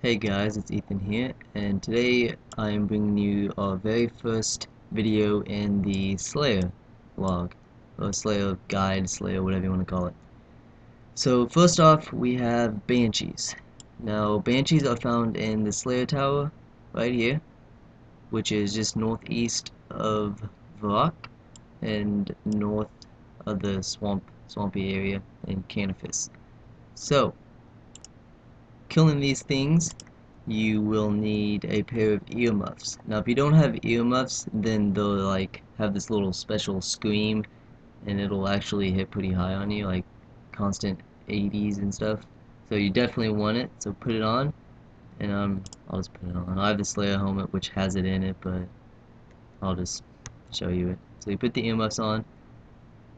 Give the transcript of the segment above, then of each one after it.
Hey guys, it's Ethan here, and today I am bringing you our very first video in the Slayer vlog, or Slayer guide, Slayer, whatever you want to call it. So first off, we have Banshees. Now, Banshees are found in the Slayer Tower, right here, which is just northeast of Varrock, and north of the swampy area in Canifis. So, killing these things, you will need a pair of earmuffs. Now if you don't have earmuffs, then they'll like have this little special scream and it'll actually hit pretty high on you, like constant 80s and stuff. So you definitely want it, so put it on, and I'll just put it on. I have the Slayer helmet which has it in it, but I'll just show you it. So you put the earmuffs on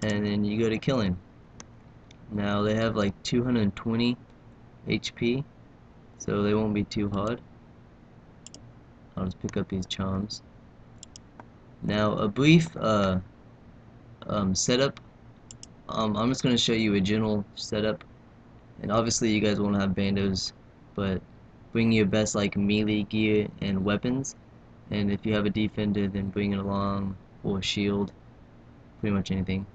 and then you go to killing. Now they have like 220 HP, so they won't be too hard. I'll just pick up these charms. Now a brief setup. I'm just going to show you a general setup, and obviously you guys won't have bandos, but bring your best like melee gear and weapons, and if you have a defender then bring it along, or shield, pretty much anything.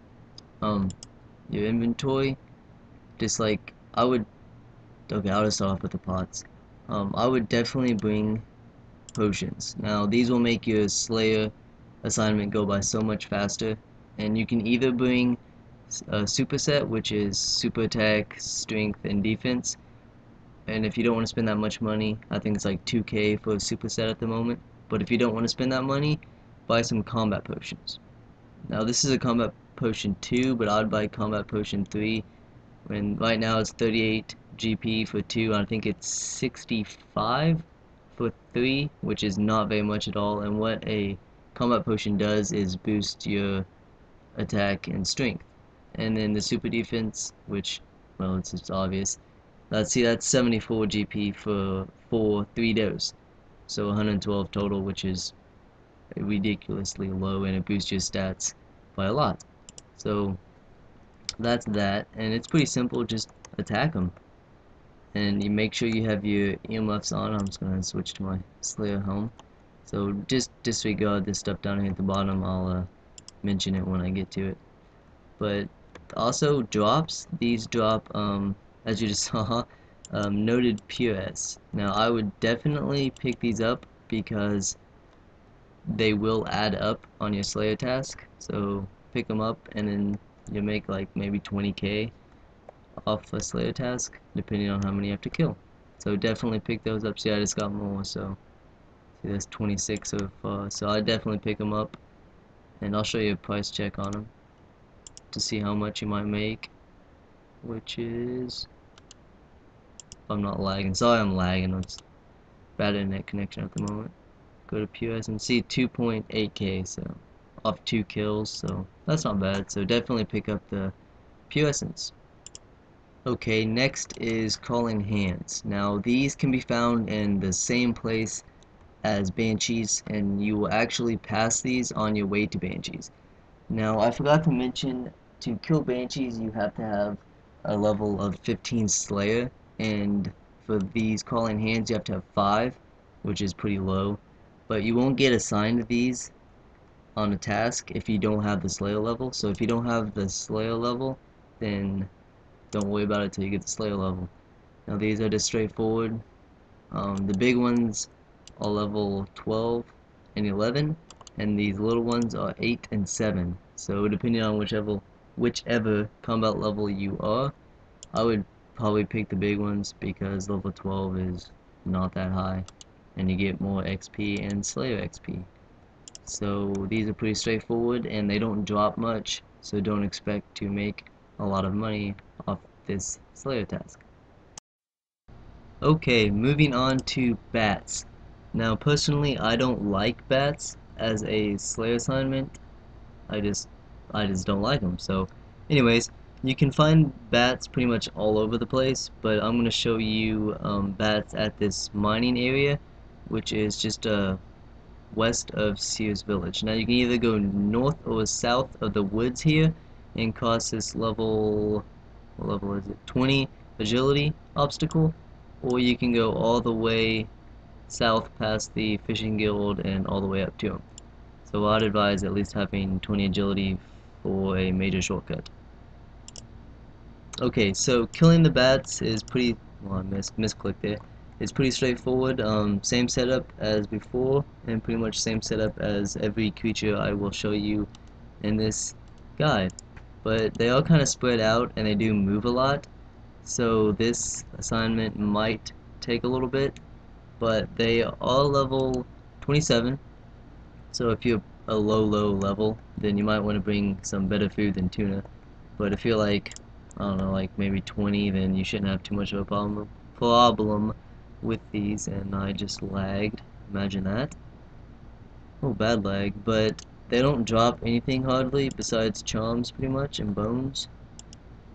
Your inventory, just like I'll just start off with the pots. I would definitely bring potions. Now these will make your Slayer assignment go by so much faster, and you can either bring a superset, which is super attack, strength, and defense, and if you don't want to spend that much money, I think it's like 2k for a superset at the moment, but if you don't want to spend that money, buy some combat potions. Now this is a combat potion 2, but I'd buy combat potion 3, when right now it's 38 GP for 2, and I think it's 65 for 3, which is not very much at all. And what a combat potion does is boost your attack and strength. And then the super defense, which, well, it's just obvious. That's 74 GP for 3 dose, so 112 total, which is ridiculously low, and it boosts your stats by a lot. So that's that, and it's pretty simple. Just attack them. And you make sure you have your earmuffs on. I'm just gonna switch to my Slayer helm. So just disregard this stuff down here at the bottom. I'll mention it when I get to it. But also drops. These drop, as you just saw, noted POS. Now I would definitely pick these up because they will add up on your Slayer task. So pick them up, and then you make like maybe 20k off a Slayer task, depending on how many you have to kill. So definitely pick those up. See, I just got more, so see, that's 26 so far. So I definitely pick them up, and I'll show you a price check on them to see how much you might make, which is, if I'm not lagging. Sorry, I'm lagging. It's bad internet connection at the moment. Go to POS and see 2.8k, so off 2 kills, so that's not bad. So definitely pick up the POSs. Okay, next is calling hands. Now these can be found in the same place as Banshees, and you will actually pass these on your way to Banshees. Now I forgot to mention, to kill Banshees you have to have a level of 15 Slayer, and for these calling hands you have to have 5, which is pretty low, but you won't get assigned these on a task if you don't have the Slayer level. So if you don't have the Slayer level, then don't worry about it till you get the Slayer level. Now these are just straightforward. The big ones are level 12 and 11, and these little ones are 8 and 7. So depending on whichever combat level you are, I would probably pick the big ones because level 12 is not that high, and you get more XP and Slayer XP. So these are pretty straightforward, and they don't drop much, so don't expect to make a lot of money off this Slayer task. Okay, moving on to bats. Now personally I don't like bats as a Slayer assignment. I just don't like them. So anyways, you can find bats pretty much all over the place, but I'm gonna show you bats at this mining area, which is just west of Sears Village. Now you can either go north or south of the woods here and cross this level, what level is it, 20 agility obstacle, or you can go all the way south past the fishing guild and all the way up to them. So I'd advise at least having 20 agility for a major shortcut. Okay, so killing the bats is pretty, well, I misclicked there. It's pretty straightforward. Same setup as before, and pretty much same setup as every creature I will show you in this guide. But they all kind of spread out, and they do move a lot. So this assignment might take a little bit, but they are level 27. So if you're a low level, then you might want to bring some better food than tuna. But if you're like, I don't know, like maybe 20, then you shouldn't have too much of a problem with these. And I just lagged. Imagine that. Oh, bad lag. But they don't drop anything hardly besides charms, pretty much, and bones.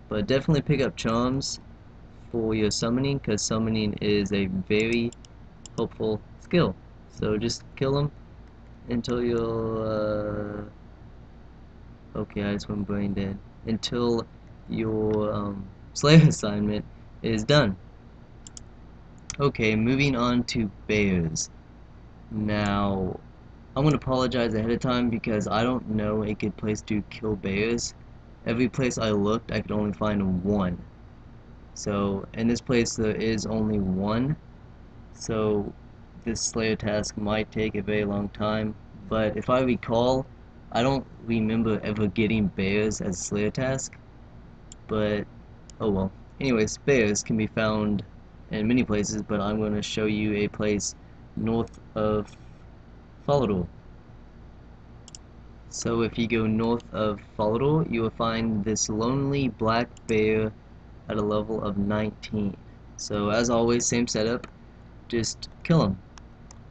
But definitely pick up charms for your summoning, because summoning is a very helpful skill. So just kill them until you'll okay, I just went brain dead. Until your Slayer assignment is done. Okay, moving on to bears. Now, I'm gonna apologize ahead of time because I don't know a good place to kill bears. Every place I looked, I could only find one. So, in this place there is only one. So, this Slayer task might take a very long time. But if I recall, I don't remember ever getting bears as a Slayer task. But, oh well. Anyways, bears can be found in many places, but I'm going to show you a place north of Falador. So if you go north of Falador, you will find this lonely black bear at a level of 19. So as always, same setup, just kill him.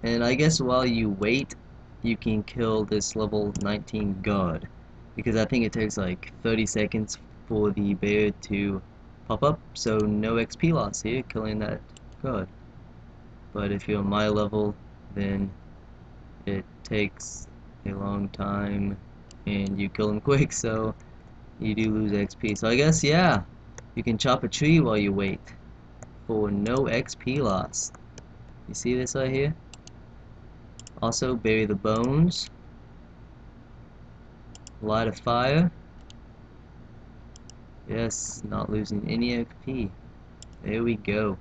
And I guess while you wait, you can kill this level 19 guard, because I think it takes like 30 seconds for the bear to pop up, so no XP loss here killing that guard. But if you're my level, then it takes a long time and you kill him quick, so you do lose XP. So I guess, yeah, you can chop a tree while you wait for no XP loss. You see this right here? Also, bury the bones, light a fire. Yes, not losing any XP. There we go.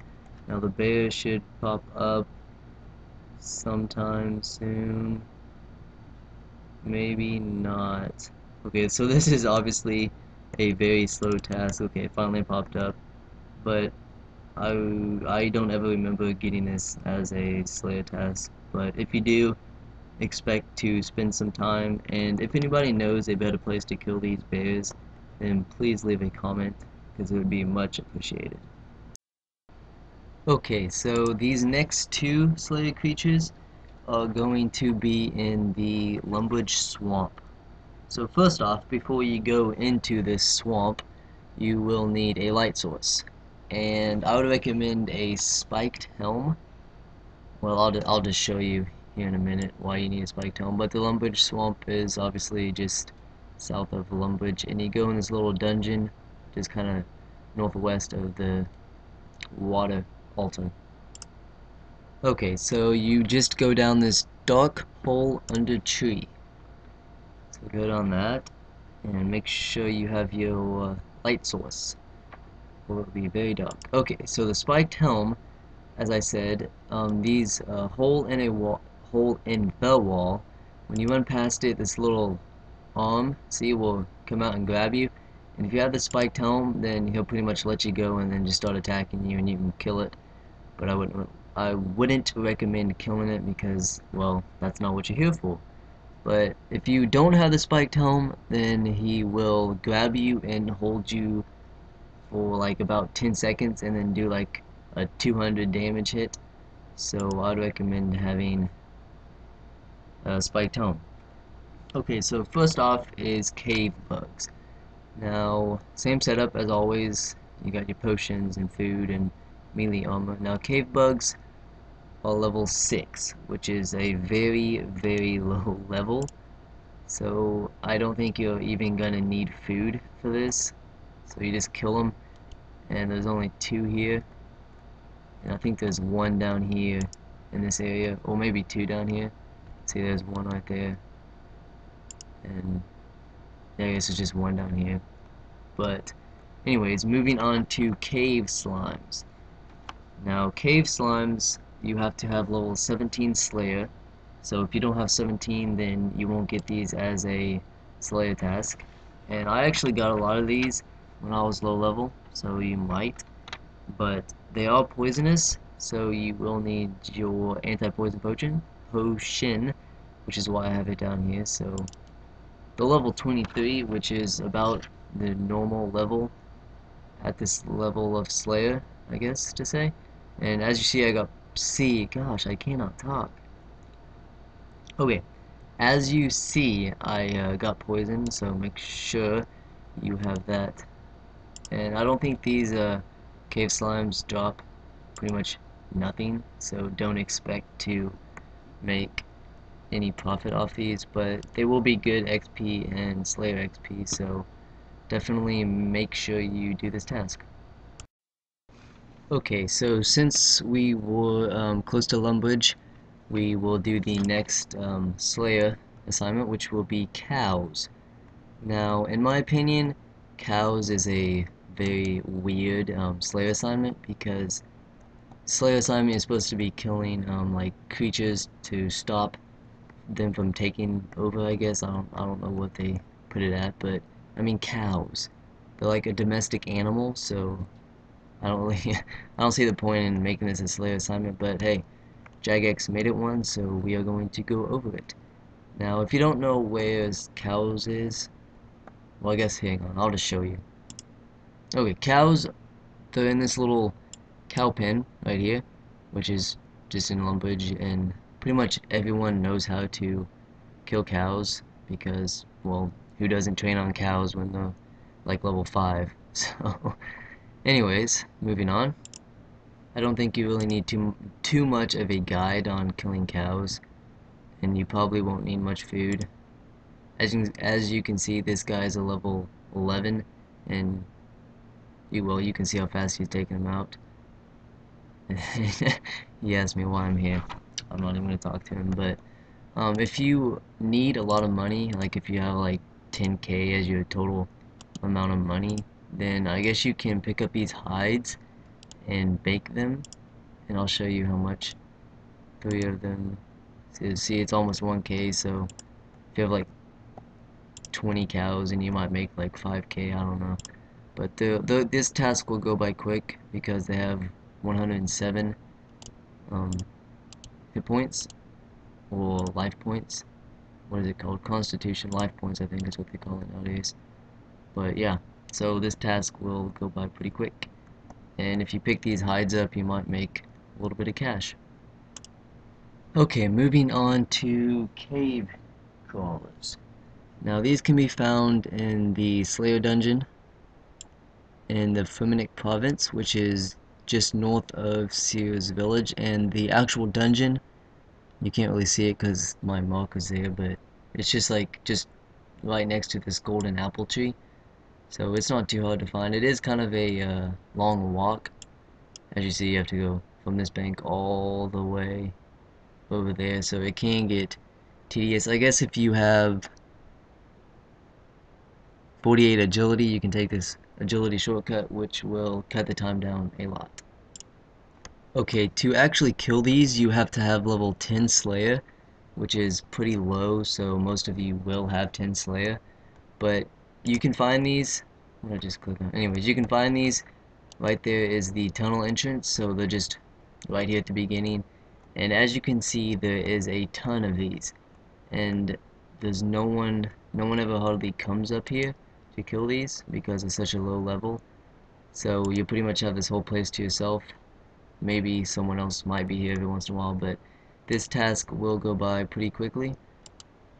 Now the bear should pop up sometime soon. Maybe not. Okay, so this is obviously a very slow task. Okay, it finally popped up. But I don't ever remember getting this as a Slayer task. But if you do, expect to spend some time. And if anybody knows a better place to kill these bears, then please leave a comment, because it would be much appreciated. Okay, so these next two Slayer creatures are going to be in the Lumbridge Swamp. So first off, before you go into this swamp, you will need a light source. And I would recommend a spiked helm. Well, I'll just show you here in a minute why you need a spiked helm. But the Lumbridge Swamp is obviously just south of Lumbridge, and you go in this little dungeon, just kind of northwest of the water altar. Okay, so you just go down this dark hole under tree. So go down that, and make sure you have your light source, or it'll be very dark. Okay, so the spiked helm, as I said, these hole in the wall. When you run past it, this little arm, see, will come out and grab you. And if you have the spiked helm, then he'll pretty much let you go and then just start attacking you, and you can kill it. But I wouldn't recommend killing it because, well, that's not what you're here for. But if you don't have the spiked helm, then he will grab you and hold you for like about 10 seconds and then do like a 200 damage hit. So I'd recommend having a spiked helm. Okay, so first off is cave bugs. Now, same setup as always. You got your potions and food and melee armor. Now, cave bugs are level 6, which is a very low level. So I don't think you're even gonna need food for this. So you just kill them, and there's only 2 here. And I think there's one down here in this area, or maybe two down here. See, there's one right there, and yeah, I guess it's just one down here. But anyways, moving on to cave slimes. Now, cave slimes, you have to have level 17 Slayer. So if you don't have 17, then you won't get these as a Slayer task. And I actually got a lot of these when I was low level, so you might. But they are poisonous, so you will need your anti-poison potion, which is why I have it down here. So the level 23, which is about the normal level at this level of Slayer, I guess to say. And as you see, I got C. Gosh, I cannot talk. Okay, as you see, I got poisoned, so make sure you have that. And I don't think these cave slimes drop pretty much nothing, so don't expect to make any profit off these, but they will be good XP and Slayer XP, so definitely make sure you do this task. Okay, so since we were close to Lumbridge, we will do the next Slayer assignment, which will be cows. Now, in my opinion, cows is a very weird Slayer assignment because Slayer assignment is supposed to be killing like creatures to stop them from taking over. I guess I don't know what they put it at, but I mean cows. They're like a domestic animal, so I don't really I don't see the point in making this a Slayer assignment. But hey, Jagex made it one, so we are going to go over it. Now, if you don't know where cows is, well, I guess hang on, I'll just show you. Okay, cows, they're in this little cow pen right here, which is just in Lumbridge, and pretty much everyone knows how to kill cows because, well, who doesn't train on cows when they're like level 5? So, anyways, moving on. I don't think you really need too much of a guide on killing cows, and you probably won't need much food. As you can see, this guy's a level 11, and you can see how fast he's taking them out. He asked me why I'm here. I'm not even gonna talk to him, but if you need a lot of money, like if you have like 10k as your total amount of money, then I guess you can pick up these hides and bake them, and I'll show you how much. 3 of them. See, it's almost 1k, so if you have like 20 cows, and you might make like 5k, I don't know. But this task will go by quick because they have 107 hit points, or life points. What is it called? Constitution life points, I think is what they call it nowadays. But yeah, so this task will go by pretty quick. And if you pick these hides up, you might make a little bit of cash. Okay, moving on to cave crawlers. Now these can be found in the Slayer dungeon in the Fuminic province, which is just north of Sears village, and the actual dungeon, you can't really see it because my mark is there, but it's just right next to this golden apple tree, so it's not too hard to find. It is kind of a long walk. As you see, you have to go from this bank all the way over there, so it can get tedious. I guess if you have 48 agility, you can take this agility shortcut, which will cut the time down a lot. Okay, to actually kill these, you have to have level 10 Slayer, which is pretty low, so most of you will have 10 Slayer. But you can find these, what did I just click on? Anyways, you can find these. Right there is the tunnel entrance, so they're just right here at the beginning. And as you can see, there is a ton of these. And there's no one ever hardly comes up here to kill these because it's such a low level. So you pretty much have this whole place to yourself. Maybe someone else might be here every once in a while, but this task will go by pretty quickly.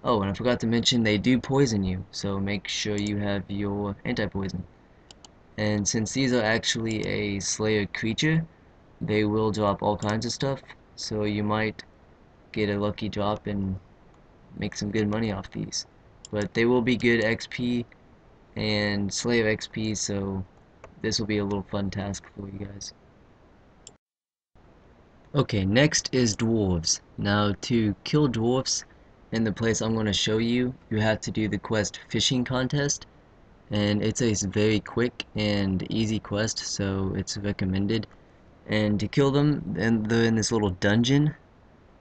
Oh, and I forgot to mention they do poison you, so make sure you have your anti-poison. And since these are actually a Slayer creature, they will drop all kinds of stuff, so you might get a lucky drop and make some good money off these. But they will be good XP and Slayer XP, so this will be a little fun task for you guys. Okay, next is dwarves. Now to kill dwarfs in the place I'm going to show you, you have to do the quest fishing contest, and it's a very quick and easy quest, so it's recommended. And to kill them, and they're in this little dungeon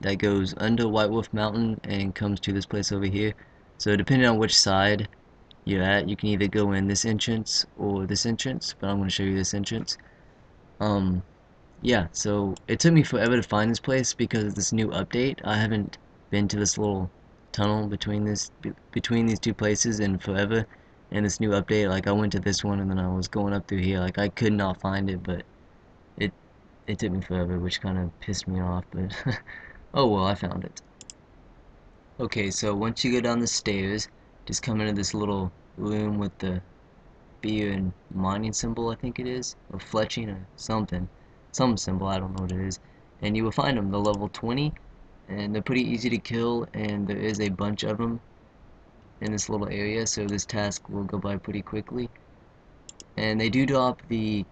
that goes under White Wolf Mountain and comes to this place over here. So depending on which side you're at, you can either go in this entrance or this entrance, but I'm going to show you this entrance. Um, yeah, so it took me forever to find this place because of this new update. I haven't been to this little tunnel between these two places in forever. And this new update, like I went to this one and then I was going up through here, like I could not find it, but it it took me forever, which kind of pissed me off, but oh well, I found it. Okay, so once you go down the stairs, just come into this little room with the beer and mining symbol, I think it is, or fletching or something, some symbol, I don't know what it is, and you will find them. They're level 20, and they're pretty easy to kill, and there is a bunch of them in this little area, so this task will go by pretty quickly. And they do drop the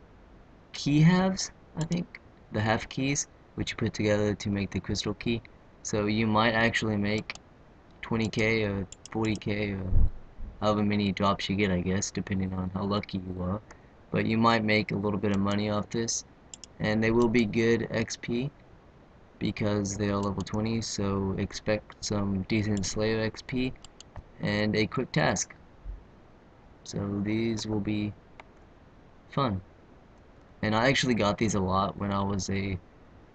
key halves, I think, the half keys, which you put together to make the crystal key. So you might actually make 20k or 40k or however many drops you get, I guess, depending on how lucky you are. But you might make a little bit of money off this, and they will be good XP because they are level 20, so expect some decent Slayer XP and a quick task. So these will be fun. And I actually got these a lot when I was a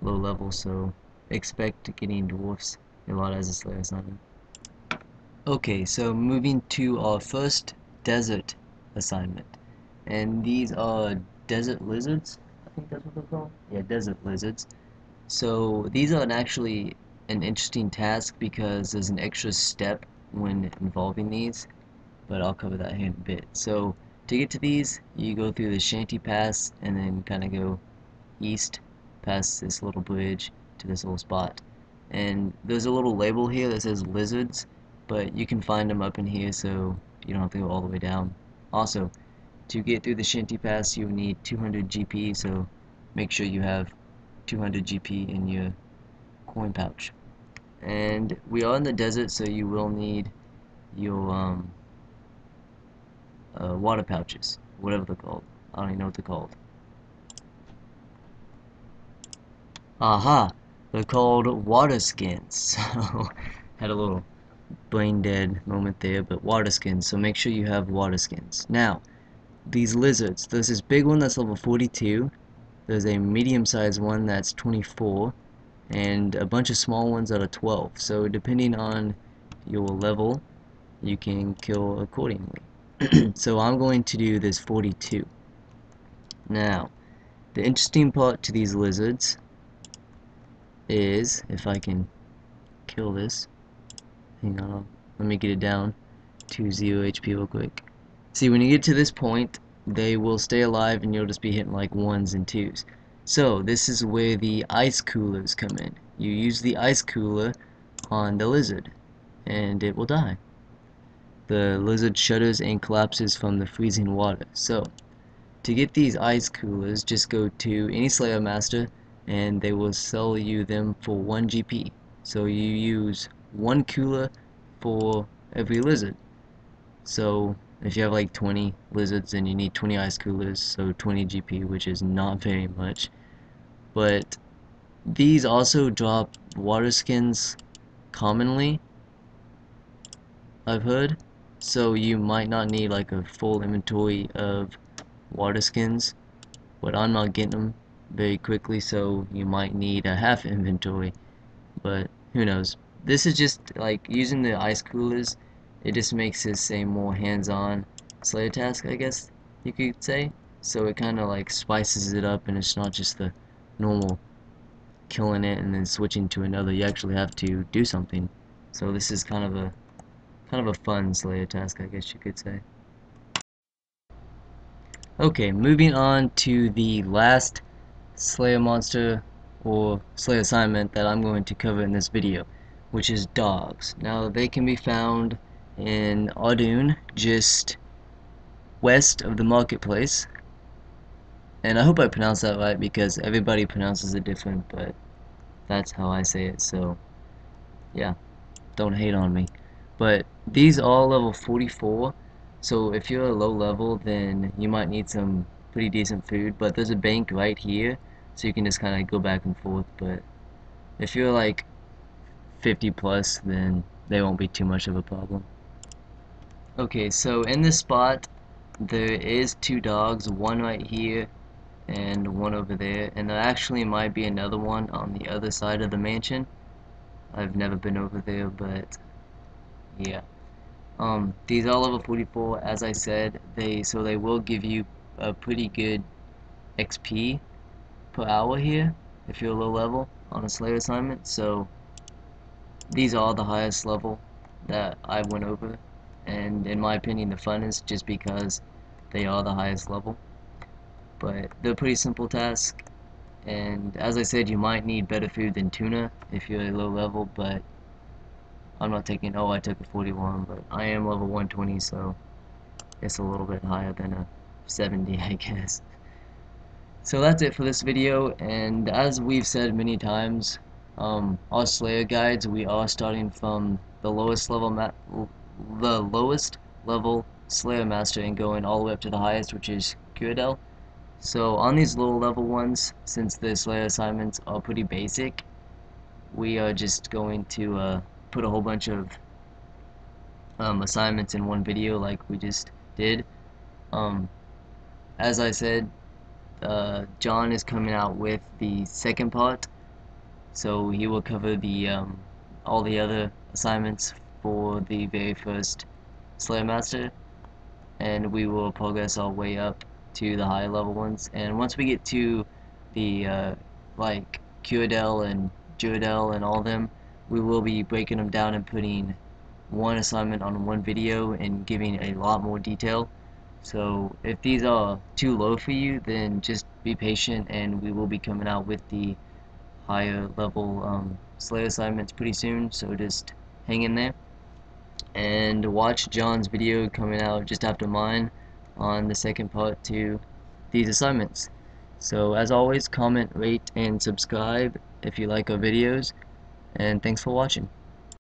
low level, so expect getting dwarfs a lot as a Slayer assignment. Okay, so moving to our first desert assignment. And these are desert lizards. I think that's what they're called. Yeah, desert lizards. So these are actually an interesting task because there's an extra step when involving these, but I'll cover that here in a bit. So to get to these, you go through the Shanty Pass and then kind of go east past this little bridge to this little spot. And there's a little label here that says lizards, but you can find them up in here, so you don't have to go all the way down. Also, to get through the Shanty Pass, you need 200 GP, so make sure you have 200 GP in your coin pouch. And we are in the desert, so you will need your water pouches, whatever they're called. I don't even know what they're called. Aha! They're called water skins. So, had a little brain dead moment there, but water skins, so make sure you have water skins. Now, these lizards, there's this big one that's level 42, there's a medium-sized one that's 24, and a bunch of small ones that are 12. So depending on your level, you can kill accordingly. So I'm going to do this 42. Now, the interesting part to these lizards is, if I can kill this, hang on, let me get it down to 0 HP real quick. See, when you get to this point, they will stay alive and you'll just be hitting like 1s and 2s. So this is where the ice coolers come in. You use the ice cooler on the lizard and it will die. The lizard shudders and collapses from the freezing water. So to get these ice coolers, just go to any Slayer Master and they will sell you them for 1 GP. So you use 1 cooler for every lizard. So if you have like 20 lizards, then you need 20 ice coolers, so 20 GP, which is not very much. But these also drop water skins commonly, I've heard. So you might not need like a full inventory of water skins, but I'm not getting them very quickly, so you might need a half inventory. But who knows? This is just like using the ice coolers. It just makes this a more hands-on Slayer task, I guess you could say. So it kind of like spices it up, and it's not just the normal killing it and then switching to another. You actually have to do something. So this is kind of a fun Slayer task, I guess you could say. Okay, moving on to the last Slayer monster or Slayer assignment that I'm going to cover in this video, which is dogs. Now they can be found in Audun, just west of the marketplace, and I hope I pronounced that right because everybody pronounces it different, but That's how I say it, so yeah, don't hate on me. But these all level 44, so if you're a low level, then you might need some pretty decent food, but there's a bank right here, so you can just kind of go back and forth. But if you're like 50 plus, then they won't be too much of a problem. Okay, so in this spot, there is two dogs, one right here and one over there, and there actually might be another one on the other side of the mansion. I've never been over there, but yeah. These are level 44, as I said, they will give you a pretty good XP per hour here if you're low level on a Slayer assignment. So these are the highest level that I went over, and in my opinion the funnest just because they are the highest level. But they're pretty simple tasks, and as I said, you might need better food than tuna if you're a low level, but I'm not taking, oh I took a 41, but I am level 120, so it's a little bit higher than a 70 I guess. So that's it for this video, and as we've said many times, our Slayer guides, we are starting from the lowest level Slayer Master and going all the way up to the highest, which is Turael. So on these low level ones, since the Slayer assignments are pretty basic, we are just going to put a whole bunch of assignments in one video like we just did. Um, as I said, John is coming out with the second part, so he will cover the all the other assignments for the very first Slayer Master, and we will progress our way up to the higher level ones. And once we get to the like Curadel and Juradel and all them, we will be breaking them down and putting one assignment on one video and giving a lot more detail. So if these are too low for you, then just be patient and we will be coming out with the higher level Slayer assignments pretty soon, so just hang in there and watch John's video coming out just after mine on the second part to these assignments. So as always, comment, rate, and subscribe if you like our videos, and thanks for watching.